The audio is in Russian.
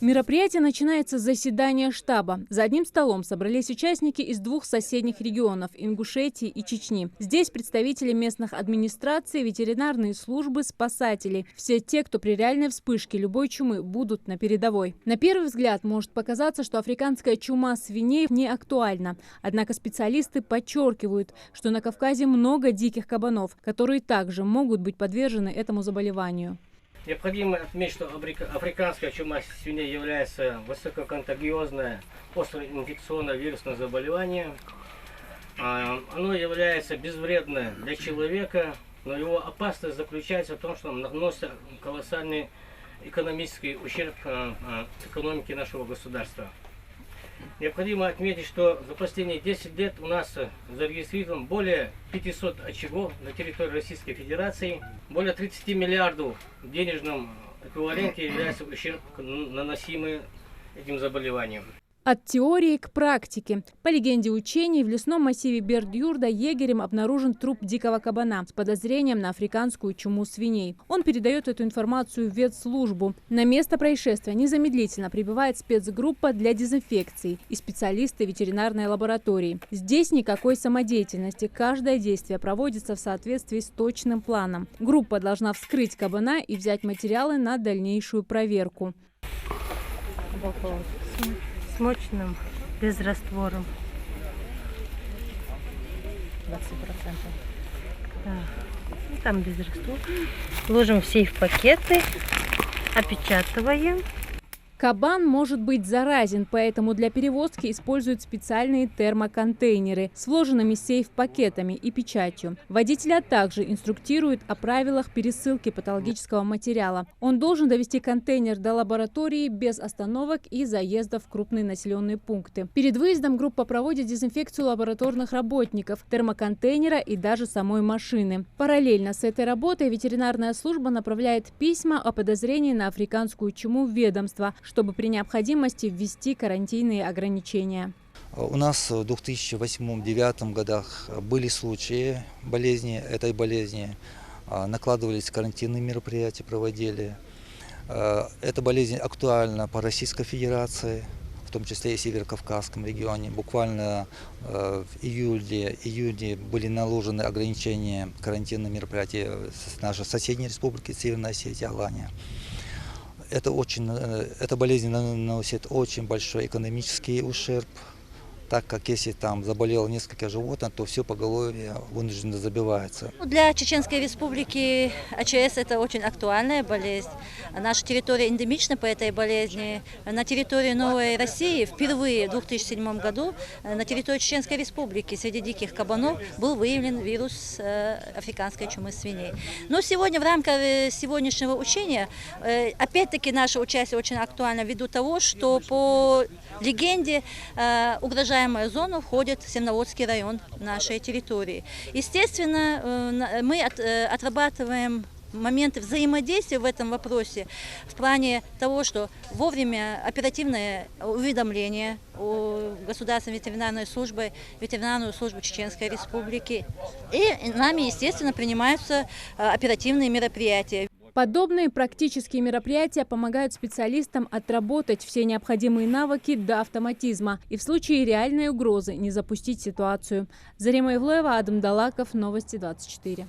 Мероприятие начинается с заседания штаба. За одним столом собрались участники из двух соседних регионов – Ингушетии и Чечни. Здесь представители местных администраций, ветеринарные службы, спасатели. Все те, кто при реальной вспышке любой чумы будут на передовой. На первый взгляд может показаться, что африканская чума свиней не актуальна. Однако специалисты подчеркивают, что на Кавказе много диких кабанов, которые также могут быть подвержены этому заболеванию. Необходимо отметить, что африканская чума свиней является высококонтагиозное, остроинфекционное вирусное заболевание. Оно является безвредным для человека, но его опасность заключается в том, что он наносит колоссальный экономический ущерб экономике нашего государства. Необходимо отметить, что за последние 10 лет у нас зарегистрировано более 500 очагов на территории Российской Федерации. Более 30 миллиардов в денежном эквиваленте является ущерб, наносимый этим заболеванием. От теории к практике. По легенде учений, в лесном массиве Берд-Юрда егерем обнаружен труп дикого кабана с подозрением на африканскую чуму свиней. Он передает эту информацию в ветслужбу. На место происшествия незамедлительно прибывает спецгруппа для дезинфекции и специалисты ветеринарной лаборатории. Здесь никакой самодеятельности. Каждое действие проводится в соответствии с точным планом. Группа должна вскрыть кабана и взять материалы на дальнейшую проверку. С мощным, без раствором. 20%. Да. Там без раствора. Ложим в сейф-пакеты, опечатываем. Кабан может быть заразен, поэтому для перевозки используют специальные термоконтейнеры с вложенными сейф-пакетами и печатью. Водителя также инструктируют о правилах пересылки патологического материала. Он должен довести контейнер до лаборатории без остановок и заездов в крупные населенные пункты. Перед выездом группа проводит дезинфекцию лабораторных работников, термоконтейнера и даже самой машины. Параллельно с этой работой ветеринарная служба направляет письма о подозрении на африканскую чуму в ведомство, чтобы при необходимости ввести карантинные ограничения. У нас в 2008-2009 годах были случаи этой болезни, накладывались карантинные мероприятия, проводили. Эта болезнь актуальна по Российской Федерации, в том числе и в Северокавказском регионе. Буквально в июне были наложены ограничения карантинных мероприятий в нашей соседней республике Северная Осетия, Алания. Эта болезнь наносит очень большой экономический ущерб, так как если там заболело несколько животных, то все поголовье вынужденно забивается. Для Чеченской Республики АЧС это очень актуальная болезнь. Наша территория эндемична по этой болезни. На территории Новой России впервые в 2007 году на территории Чеченской Республики среди диких кабанов был выявлен вирус африканской чумы свиней. Но сегодня в рамках сегодняшнего учения опять-таки наше участие очень актуально ввиду того, что по легенде угрожаемая зона входит Семноводский район нашей территории. Естественно, мы отрабатываем моменты взаимодействия в этом вопросе в плане того, что вовремя оперативное уведомление о Государственной ветеринарной службе, ветеринарную службу Чеченской Республики. И нами, естественно, принимаются оперативные мероприятия. Подобные практические мероприятия помогают специалистам отработать все необходимые навыки до автоматизма и в случае реальной угрозы не запустить ситуацию. Зарема Ивлеева, Адам Далаков, Новости 24.